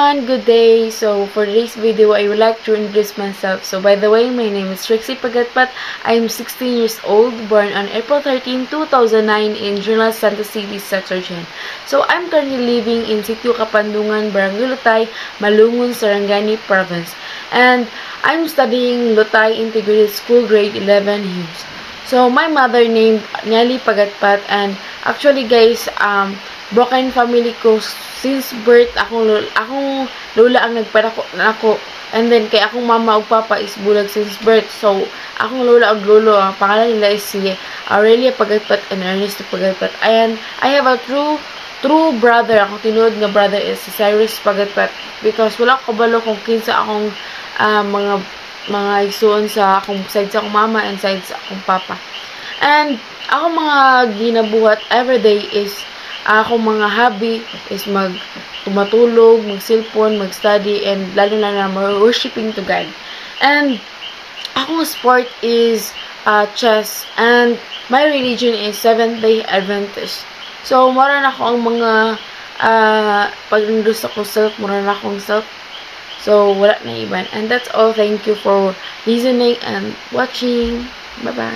everyone, good day. So for today's video, I would like to introduce myself. So by the way, my name is Trixie Pagatpat. I'm 16 years old, born on April 13, 2009 in General Santos City, Sector 10. So I'm currently living in Sitio Kapandungan, Barangay Lutay, Malungun, Sarangani Province. And I'm studying Lutay Integrated School Grade 11 Hughes. So my mother named Nelly Pagatpat, and actually guys, broken family ko since birth. Akong lola ang nagpadako na ako, and then kay akong mama ug papa is bulag since birth. So akong lola ug lolo, ang pangalan nila is si Aurelia Pagatpat and Ernesto Pagatpat. And I have a true brother. Akong tinuod nga brother is si Cyrus Pagatpat, because wala ko kabalo kung kinsa akong mga igsuon sa akong side sa akong mama and side sa akong papa. And akong mga ginabuhat everyday is akong mga hobby is tumatulog, mag-cellphone, mag-study, and lalo na worshiping to God. And akong sport is chess, and my religion is Seventh-day Adventist. So, mara na ako ang mga pag-introduce ako self, mara na akong self. So, wala na iban. And that's all. Thank you for listening and watching. Bye-bye.